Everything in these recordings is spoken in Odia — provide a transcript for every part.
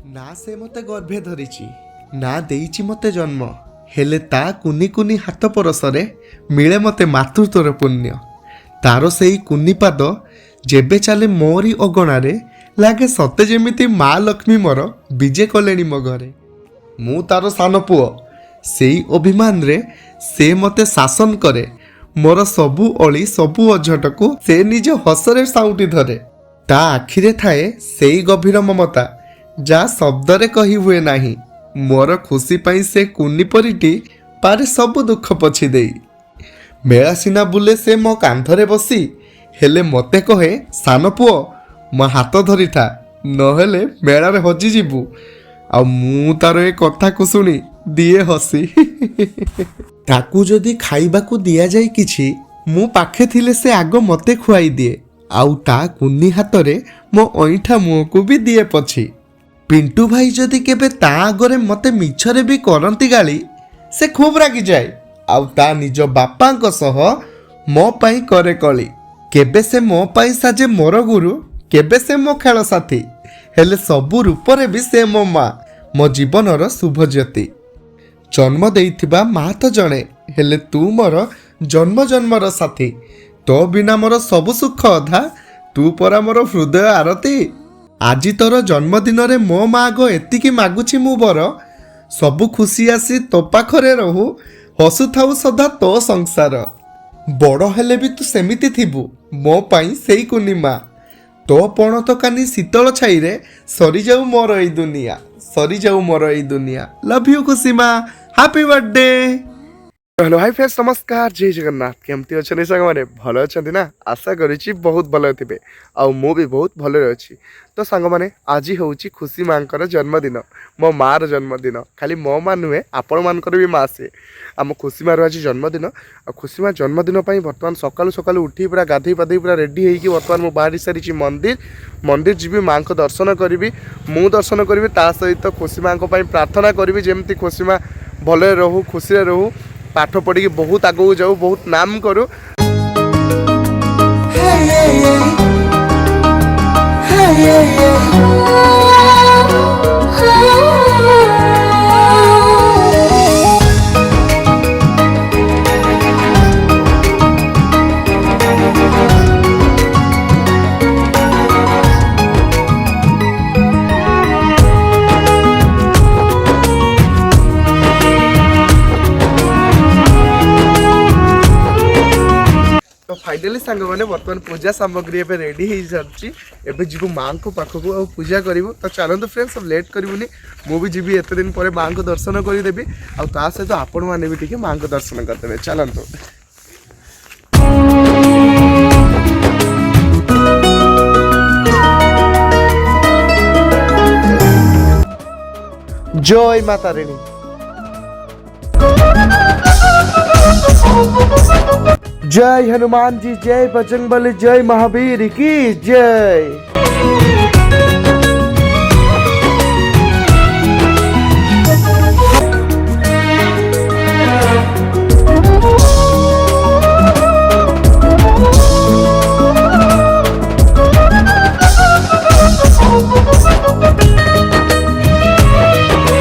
ନା ସେ ମତେ ଗର୍ଭେ ଧରିଛି, ନା ଦେଇଛି ମତେ ଜନ୍ମ, ହେଲେ ତା କୁନି କୁନି ହାତ ପରଶରେ ମିଳେ ମତେ ମାତୃତ୍ୱର ପୁଣ୍ୟ। ତାର ସେଇ କୁନି ପାଦ ଯେବେ ଚାଲେ ମୋରି ଅଗଣାରେ, ଲାଗେ ସତେ ଯେମିତି ମା ଲକ୍ଷ୍ମୀ ମୋର ବିଜେ କଲେଣି ମୋ ଘରେ। ମୁଁ ତାର ସାନ ପୁଅ, ସେଇ ଅଭିମାନରେ ସେ ମତେ ଶାସନ କରେ। ମୋର ସବୁ ଅଳି ସବୁ ଅଝଟକୁ ସେ ନିଜ ହସରେ ସାଉଁଟି ଧରେ। ତା ଆଖିରେ ଥାଏ ସେଇ ଗଭୀର ମମତା, ଯାହା ଶବ୍ଦରେ କହି ହୁଏ ନାହିଁ। ମୋର ଖୁସି ପାଇଁ ସେ କୁନି ପରିଟି ପାରେ ସବୁ ଦୁଃଖ ପୋଛି ଦେଇ। ମେଳା ସିନା ବୁଲେ ସେ ମୋ କାନ୍ଧରେ ବସି, ହେଲେ ମତେ କହେ ସାନ ପୁଅ ମୋ ହାତ ଧରିଥା, ନହେଲେ ମେଳାରେ ହଜିଯିବୁ। ଆଉ ମୁଁ ତାର ଏ କଥାକୁ ଶୁଣି ଦିଏ ହସି। ତାକୁ ଯଦି ଖାଇବାକୁ ଦିଆଯାଏ କିଛି, ମୁଁ ପାଖେ ଥିଲେ ସେ ଆଗ ମତେ ଖୁଆଇ ଦିଏ। ଆଉ ତା କୁନି ହାତରେ ମୋ ଅଇଁଠା ମୁହଁକୁ ବି ଦିଏ ପଛି। ପିଣ୍ଟୁ ଭାଇ ଯଦି କେବେ ତା ଆଗରେ ମତେ ମିଛରେ ବି କରନ୍ତି ଗାଳି, ସେ ଖୁବ୍ ରାଗିଯାଏ। ଆଉ ତା ନିଜ ବାପାଙ୍କ ସହ ମୋ ପାଇଁ କରେ କଳି। କେବେ ସେ ମୋ ପାଇଁ ସାଜେ ମୋର ଗୁରୁ, କେବେ ସେ ମୋ ଖେଳ ସାଥୀ, ହେଲେ ସବୁ ରୂପରେ ବି ସେ ମୋ ମା, ମୋ ଜୀବନର ଶୁଭଜ୍ୟୋତି। ଜନ୍ମ ଦେଇଥିବା ମା ତ ଜଣେ, ହେଲେ ତୁ ମୋର ଜନ୍ମ ଜନ୍ମର ସାଥୀ। ତୋ ବିନା ମୋର ସବୁ ସୁଖ ଅଧା, ତୁ ପରା ମୋର ହୃଦୟ ଆରତୀ। ଆଜି ତୋର ଜନ୍ମଦିନରେ ମୋ ମା ଗୋ ଏତିକି ମାଗୁଛି ମୁଁ ବର, ସବୁ ଖୁସି ଆସି ତୋ ପାଖରେ ରହୁ, ହସୁଥାଉ ସଦା ତୋ ସଂସାର। ବଡ଼ ହେଲେ ବି ତୁ ସେମିତି ଥିବୁ ମୋ ପାଇଁ ସେଇ କୁନି ମା। ତୋ ପଣତ କାନି ଶୀତଳ ଛାଇରେ ସରିଯାଉ ମୋର ଏଇ ଦୁନିଆ, ସରିଯାଉ ମୋର ଏଇ ଦୁନିଆ। ଲଭ୍ ୟୁ ଖୁସି ମା, happy birthday. Hello hi friends, नमस्कार, जय जगन्नाथ। केमती अच्छे सारे भल अच्छा ना? आशा करी बहुत भल थे। आउ मु भी बहुत भल अच्छी। तो सांग मैंने आज हूँ खुशी माँ जन्मदिन, मो मार जन्मदिन। खाली मो माँ नुहे, आपण मानकर भी माँ से आम खुशी मार आज जन्मदिन। आ खुशी माँ जन्मदिन बर्तमान सकालू सकालू उठी पूरा गाधे पाधे पूरा रेडी होगी बर्तमान मुझे बाहरी सारी मंदिर मंदिर जी माँ को दर्शन करी, मु दर्शन करी, ता सहित खुशी माँ को प्रार्थना करी जेमती खुशी माँ भल रहू, खुशी रहू, पाठ पढ़ी बहुत आगू जाऊ, बहुत नाम करूँ। तो फाइनाली सांग मैंने बर्तमान पूजा सामग्री एवं रेडी हो सारी, एवं जीव माँ को पाखक आ पूजा करूँ। तो चलते फ्रेंड्स, सब लेट करूनी, मुझे जी एत दिन पर माँ को दर्शन करदेवी, आ सहित आपण मैंने भी टे माँ को दर्शन करदे। चलतु जय माता रानी। जय हनुमान जी, जय बजरंगबली, जय महावीर की जय।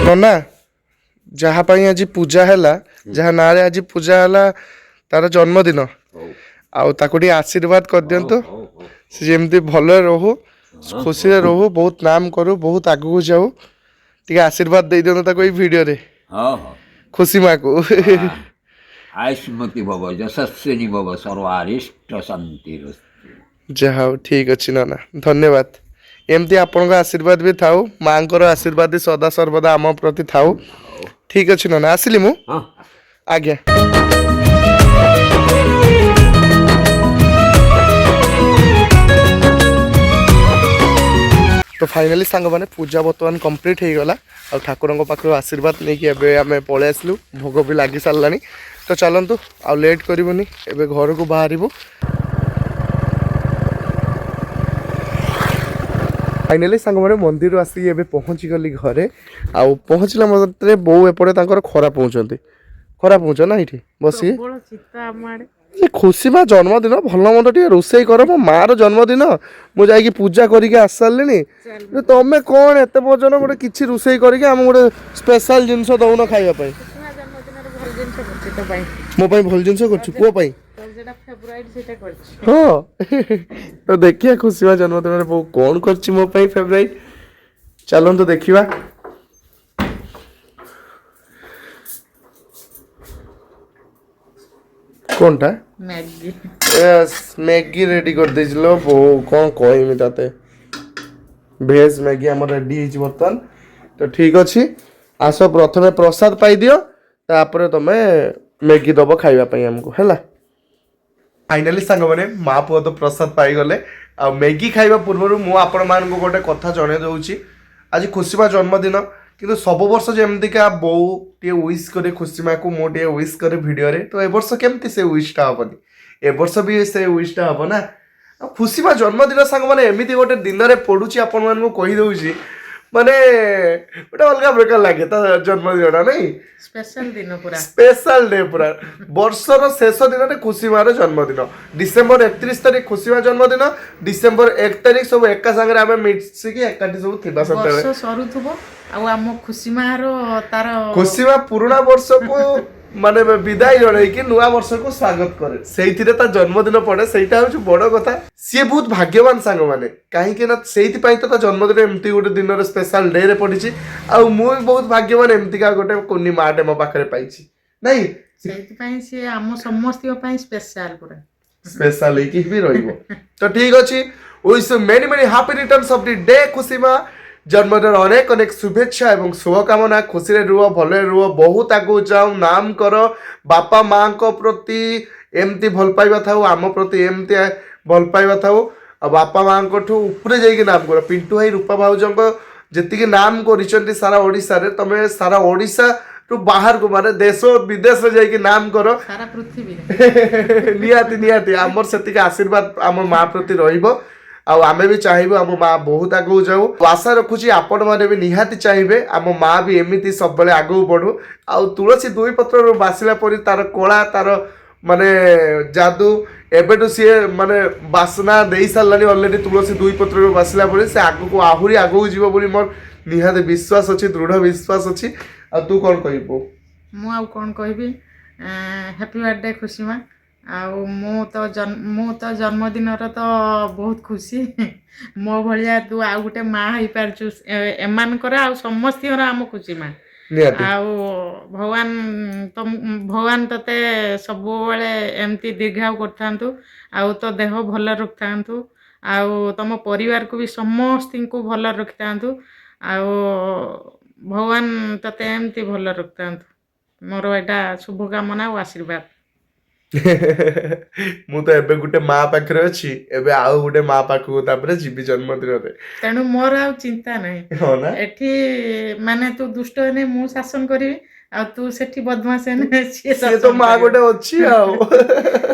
नना जहाँ आज पूजा है, जहाँ ना आज पूजा है तार जन्मदिन, आउ आशीर्वाद कर दिंतु, सी जमी भल रहू, खुशी रहू, बहुत नाम करू, बहुत आगू जाऊ, टे आशीर्वाद दे दिंतु ताको वीडियो रे। खुशी माँ को आयुष्मती भव, यशस्विनी भव, सर्वारिष्ट शांति। जहा ठीक अच्छी नाना, धन्यवाद। एमती आपण आशीर्वाद भी थाऊ, माँ को आशीर्वाद सदा सर्वदा आम प्रति थाऊ। ठीक अच्छी नाना, आसिली मु आज्ञा। तो फाइनाली सांग मैंने पूजा बर्तमान कंप्लीट हो गला, आ ठाकुर पाखु आशीर्वाद नहीं कि आम पलि आसलु, भोग भी लगी सारा। तो चलतु आ लेट करूनी, एवं घर को बाहर। फाइनाली सांग मैंने मंदिर आसिक एवं पहुँची गली घरे। आ पहुँचला मतलब बो एपटे खरा पहुँचती, खरा पहुँच ना ये बस ଯେ ଖୁସି ମା ଜନ୍ମଦିନ ଭଲ ମନ୍ଦ ଟିକେ ରୋଷେଇ କର। ମୋ ମାର ଜନ୍ମଦିନ ମୁଁ ଯାଇକି ପୂଜା କରିକି ଆସି ସାରିଲିଣି। ତମେ କ'ଣ ଏତେ ପର୍ଯ୍ୟନ୍ତ ଗୋଟେ କିଛି ରୋଷେଇ କରିକି ଆମକୁ ଗୋଟେ ସ୍ପେଶାଲ ଜିନିଷ ଦଉନ ଖାଇବା ପାଇଁ? ମୋ ପାଇଁ ଭଲ ଜିନିଷ କରୁଛୁ ପୁଅ ପାଇଁ? ହଁ ତ ଦେଖିବା ଖୁସି ମା ଜନ୍ମଦିନରେ ବୋଉ କ'ଣ କରିଛି ମୋ ପାଇଁ ଫେଭରାଇଟ୍। ଚାଲନ୍ତୁ ଦେଖିବା। কোনটা? ম্যাগি। ম্যাগি রেডি করে দিয়েছিল বউ। କ'ଣ କହିମି তাতে ভেজ ম্যাগি আমার রেডি ହେଇଛି ବର୍ତ୍ତମାନ। ତ ଠିକ ଅଛି ଆସ ପ୍ରଥମେ ପ୍ରସାଦ ପାଇଦିଅ ତାପରେ ତମେ ମ୍ୟାଗି ଦବ ଖାଇବା ପାଇଁ ଆମକୁ ହେଲା। ଫାଇନାଲି ସାଙ୍ଗମାନେ ମା ପୁଅ ତ ପ୍ରସାଦ ପାଇଗଲେ। ଆଉ ମ୍ୟାଗି ଖାଇବା ପୂର୍ବରୁ ମୁଁ ଆପଣମାନଙ୍କୁ ଗୋଟେ କଥା ଜଣେଇ ଦେଉଛି। ଆଜି ଖୁସି ମା ଜନ୍ମଦିନ କିନ୍ତୁ ସବୁ ବର୍ଷ ଯେମିତିକା ବୋଉ ଟିକେ ୱିଶ୍ କରେ ଖୁସି ମାକୁ, ମୁଁ ଟିକେ ୱିଶ୍ କରେ ଭିଡ଼ିଓରେ। ତ ଏ ବର୍ଷ କେମିତି ସେ ୱିଶ୍ଟା ହେବନି? ଏ ବର୍ଷ ବି ସେ ୱିଶ୍ଟା ହେବ ନା। ଆଉ ଖୁସି ମା ଜନ୍ମଦିନ ସାଙ୍ଗମାନେ ଏମିତି ଗୋଟେ ଦିନରେ ପଡ଼ୁଛି ଆପଣମାନଙ୍କୁ କହିଦେଉଛି ମାନେ ଗୋଟେ ଅଲଗା ପ୍ରକାର ଲାଗେ ତା ଜନ୍ମଦିନଟା ନାଇଁ। ସ୍ପେଶାଲ ଦିନ ପୁରା, ସ୍ପେଶାଲ ଡେ ପୁରା। ବର୍ଷର ଶେଷ ଦିନରେ ଖୁସି ମାର ଜନ୍ମଦିନ। ଡିସେମ୍ବର 31 ତାରିଖ ଖୁସି ମା ଜନ୍ମଦିନ, ଡିସେମ୍ବର 1 ତାରିଖ ସବୁ ଏକା ସାଙ୍ଗରେ ଆମେ ମିଶିକି ଏକାଠି ସବୁ ଥିବା ସେତେବେଳେ। ବର୍ଷ ସରୁଥିବ ଆଉ ଆମ ଖୁସି ମାର ତାର ଖୁସି ମା ପୁରୁଣା ବର୍ଷକୁ ମାନେ ବିଦାୟ ଜଣେଇକି ନୂଆ ବର୍ଷକୁ ସ୍ୱାଗତ କରେ, ସେଇଥିରେ ତା ଜନ୍ମଦିନ ପଡେ। ସେଇଟା ହଉଛି ବଡ କଥା। ସିଏ ବହୁତ ଭାଗ୍ୟବାନ ସାଙ୍ଗମାନେ, କାହିଁକି ନା ସେଇଥିପାଇଁ ତ ତା ଜନ୍ମଦିନ ଏମିତି ଗୋଟେ ଦିନରେ ସ୍ପେଶାଲ ଡେ ରେ ପଡିଛି। ଆଉ ମୁଁ ବି ବହୁତ ଭାଗ୍ୟବାନ ଏମିତିକା ଗୋଟେ କୁନି ମାଟେ ମୋ ପାଖରେ ପାଇଛି ନାଇଁ। ସେଇଥିପାଇଁ ସିଏ ଆମ ସମସ୍ତଙ୍କ ପାଇଁ ସ୍ପେଶାଲ ପୁରା ସ୍ପେଶାଲ ହେଇକି ବି ରହିବ। ତ ଠିକ ଅଛି, wish you many many happy returns of the day ଖୁସି ମା। ଜନ୍ମଦିନର ଅନେକ ଅନେକ ଶୁଭେଚ୍ଛା ଏବଂ ଶୁଭକାମନା। ଖୁସିରେ ରୁହ, ଭଲରେ ରୁହ, ବହୁତ ଆଗକୁ ଯାଅ, ନାମ କର। ବାପା ମାଙ୍କ ପ୍ରତି ଏମିତି ଭଲ ପାଇବା ଥାଉ, ଆମ ପ୍ରତି ଏମିତି ଭଲ ପାଇବା ଥାଉ। ଆଉ ବାପା ମାଙ୍କଠୁ ଉପରେ ଯାଇକି ନାମ କର। ପିଣ୍ଟୁ ଭାଇ ରୂପା ଭାଉଜଙ୍କ ଯେତିକି ନାମ କରିଛନ୍ତି ସାରା ଓଡ଼ିଶାରେ, ତମେ ସାରା ଓଡ଼ିଶାରୁ ବାହାରକୁ ମାନେ ଦେଶ ବିଦେଶରେ ଯାଇକି ନାମ କର। ସାରା ପୃଥିବୀରେ ନିହାତି ନିହାତି ଆମର ସେତିକି ଆଶୀର୍ବାଦ ଆମ ମା ପ୍ରତି ରହିବ। ଆଉ ଆମେ ବି ଚାହିଁବୁ ଆମ ମା ବହୁତ ଆଗକୁ ଯାଉ। ଆଶା ରଖୁଛି ଆପଣମାନେ ବି ନିହାତି ଚାହିଁବେ ଆମ ମା ବି ଏମିତି ସବୁବେଳେ ଆଗକୁ ବଢୁ। ଆଉ ତୁଳସୀ ଦୁଇ ପତ୍ରରୁ ବାସିଲା ପରି ତାର କଳା, ତାର ମାନେ ଯାଦୁ ଏବେଠୁ ସିଏ ମାନେ ବାସ୍ନା ଦେଇ ସାରିଲାଣି ଅଲରେଡି। ତୁଳସୀ ଦୁଇ ପତ୍ରରୁ ବାସିଲା ପରି ସେ ଆଗକୁ ଆହୁରି ଆଗକୁ ଯିବ ବୋଲି ମୋର ନିହାତି ବିଶ୍ୱାସ ଅଛି, ଦୃଢ଼ ବିଶ୍ୱାସ ଅଛି। ଆଉ ତୁ କ'ଣ କହିବୁ? ମୁଁ ଆଉ କ'ଣ କହିବି, ହ୍ୟାପି ବାର୍ଥଡେ ଖୁସି ମା। ଆଉ ମୁଁ ତ ଜନ୍ମଦିନର ତ ବହୁତ ଖୁସି। ମୋ ଭଳିଆ ତୁ ଆଉ ଗୋଟେ ମା ହେଇପାରିଛୁ ଏମାନଙ୍କର ଆଉ ସମସ୍ତଙ୍କର ଆମ ଖୁସି ମା। ନିହାତି ଆଉ ଭଗବାନ ତତେ ସବୁବେଳେ ଏମିତି ଦୀର୍ଘାୟୁ କରିଥାନ୍ତୁ, ଆଉ ତୋ ଦେହ ଭଲ ରଖିଥାନ୍ତୁ, ଆଉ ତମ ପରିବାରକୁ ବି ସମସ୍ତଙ୍କୁ ଭଲ ରଖିଥାନ୍ତୁ, ଆଉ ଭଗବାନ ତତେ ଏମିତି ଭଲ ରଖିଥାନ୍ତୁ। ମୋର ଏଇଟା ଶୁଭକାମନା ଆଉ ଆଶୀର୍ବାଦ। ମୁଁ ତ ଏବେ ଗୋଟେ ମା ପାଖରେ ଅଛି, ଏବେ ଆଉ ଗୋଟେ ମା ପାଖକୁ ତାପରେ ଯିବି ଜନ୍ମଦିନରେ। ତେଣୁ ମୋର ଆଉ ଚିନ୍ତା ନାହିଁ। ହଁ ନା? ଏଠି ମାନେ ତୁ ଦୁଷ୍ଟ ହେଲେ ମୁଁ ଶାସନ କରିବି, ଆଉ ତୁ ସେଠି ବଦମାସ ହେଲେ ସିଏ ସିଏ ତ ମା ଗୋଟେ ଅଛି ଆଉ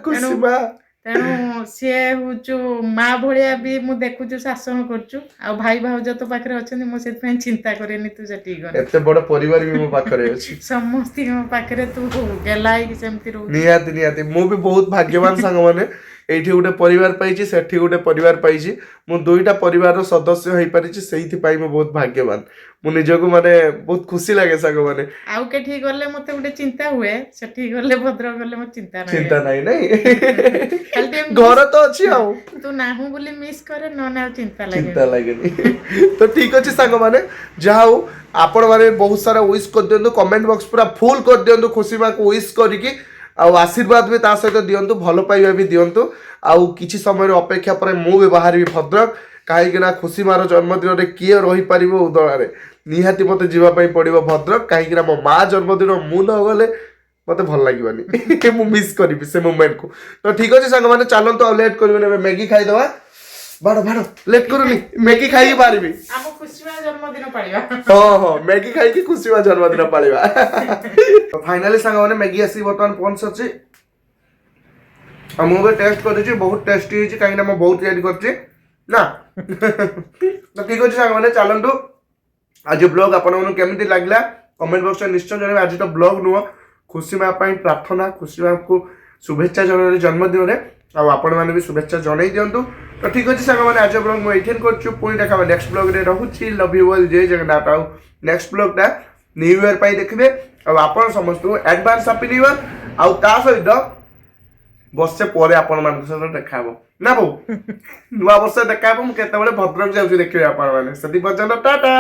ଖୁସି ମା। ତେଣୁ ସିଏ ହଉଛୁ ମା ଭଳିଆ ବି ମୁଁ ଦେଖୁଛୁ ଶାସନ କରୁଛୁ। ଆଉ ଭାଇ ଭାଉଜ ତ ପାଖରେ ଅଛନ୍ତି, ମୁଁ ସେଥିପାଇଁ ଚିନ୍ତା କରେନି ତୁ ସେଠିକି ଗଲେ। ଏତେ ବଡ ପରିବାର ବି ମୋ ପାଖରେ ଅଛି। ସମସ୍ତଙ୍କ ପାଖରେ ତୁ ଗେଲା ହେଇକି ସେମିତି ରହୁଛୁ। ନିହାତି ନିହାତି ମୁଁ ବି ବହୁତ ଭାଗ୍ୟବାନ ସାଙ୍ଗମାନେ। ଏଇଠି ଗୋଟେ ପରିବାର ପାଇଛି, ସେଠି ଗୋଟେ ପରିବାର ପାଇଛି। ମୁଁ ଦୁଇଟା ପରିବାରର ସଦସ୍ୟ ହେଇପାରିଛି, ସେଇଥିପାଇଁ ମୁଁ ବହୁତ ଭାଗ୍ୟବାନ। ମୁଁ ନିଜକୁ ମାନେ ବହୁତ ଖୁସି ଲାଗେ ସାଙ୍ଗମାନେ। ଆଉ କେଠି ଗଲେ ମତେ ଗୋଟେ ଚିନ୍ତା ହୁଏ, ସେଠି ଗଲେ ଭଦ୍ରକ ଗଲେ ମତେ ଚିନ୍ତା ଚିନ୍ତା ନାହିଁ ନାଇଁ ଖାଲି ଟିକେ ଘର ତ ଅଛି ଆଉ ତୁ ନାହୁଁ ବୋଲି ମିସ୍ କରେ, ନହେଲେ ଆଉ ଚିନ୍ତା ଲାଗେନି। ତ ଠିକ ଅଛି ସାଙ୍ଗମାନେ, ଯାହା ହଉ ଆପଣମାନେ ବହୁତ ସାରା ୱିଶ୍ କରିଦିଅନ୍ତୁ, କମେଣ୍ଟ ବକ୍ସ ପୁରା ଫୁଲ କରିଦିଅନ୍ତୁ ଖୁସି ମାକୁ ୱିଶ୍ କରିକି। ଆଉ ଆଶୀର୍ବାଦ ବି ତା ସହିତ ଦିଅନ୍ତୁ, ଭଲ ପାଇବା ବି ଦିଅନ୍ତୁ। ଆଉ କିଛି ସମୟର ଅପେକ୍ଷା ପରେ ମୁଁ ବି ବାହାରିବି ଭଦ୍ରକ, କାହିଁକି ନା ଖୁସି ମାର ଜନ୍ମଦିନରେ କିଏ ରହିପାରିବ ଉଦଳାରେ। ନିହାତି ମୋତେ ଯିବା ପାଇଁ ପଡ଼ିବ ଭଦ୍ରକ, କାହିଁକି ନା ମୋ ମା ଜନ୍ମଦିନ ମୁଁ ନ ଗଲେ ମୋତେ ଭଲ ଲାଗିବନି। ମୁଁ ମିସ୍ କରିବି ସେ ମୁମେଣ୍ଟକୁ। ତ ଠିକ ଅଛି ସାଙ୍ଗମାନେ, ଚାଲନ୍ତୁ ଆଉ ଲେଟ୍ କରିବେନି, ଏବେ ମ୍ୟାଗି ଖାଇଦେବା। ବାଡ଼ ଲେଟ୍ କରୁନି, ମ୍ୟାଗି ଖାଇକି ବାହାରିବି। ଆମ ଖୁସି ମା ଜନ୍ମଦିନ ପାଳିବା। ହଁ ମ୍ୟାଗି ଖାଇକି ଖୁସି ମା ଜନ୍ମଦିନ ପାଳିବା। ଫାଇନାଲି ସାଙ୍ଗମାନେ ମ୍ୟାଗି ଆସିକି ବର୍ତ୍ତମାନ ପହଞ୍ଚିଛି। ଆଉ ମୁଁ ବି ଟେଷ୍ଟ କରିଛି, ବହୁତ ଟେଷ୍ଟି ହେଇଛି, କାହିଁକି ନା ମୁଁ ବହୁତ ତିଆରି କରିଛି ନା। ତ ଠିକ ଅଛି ସାଙ୍ଗମାନେ, ଚାଲନ୍ତୁ ଆଜି ବ୍ଲଗ ଆପଣମାନଙ୍କୁ କେମିତି ଲାଗିଲା କମେଣ୍ଟ ବକ୍ସରେ ନିଶ୍ଚୟ ଜଣେଇବେ। ଆଜି ତ ବ୍ଲଗ ନୁହଁ, ଖୁସି ମା ପାଇଁ ପ୍ରାର୍ଥନା, ଖୁସି ମାକୁ शुभेच्छा जन जन्मदिन में आपण मैंने भी शुभेच्छा जन दिंतु तो ठीक अच्छे सारे आज ब्लॉग मुझे ये पुणी देखा नेक्स्ट ब्लॉग रे रोची लव यू ऑल जय जगन्नाथ आउ नेक्स्ट ब्लॉगटा न्यू इयर पर देखिए आपण समस्त एडवांस हैप्पी न्यू इयर आउ ता सहित वर्षे पर आपण मान सहित देखा ना बो नुआ वर्ष देखा मुझे भद्रक जाऊँ देखिए आपण मैंने से पर्यटन टाटा।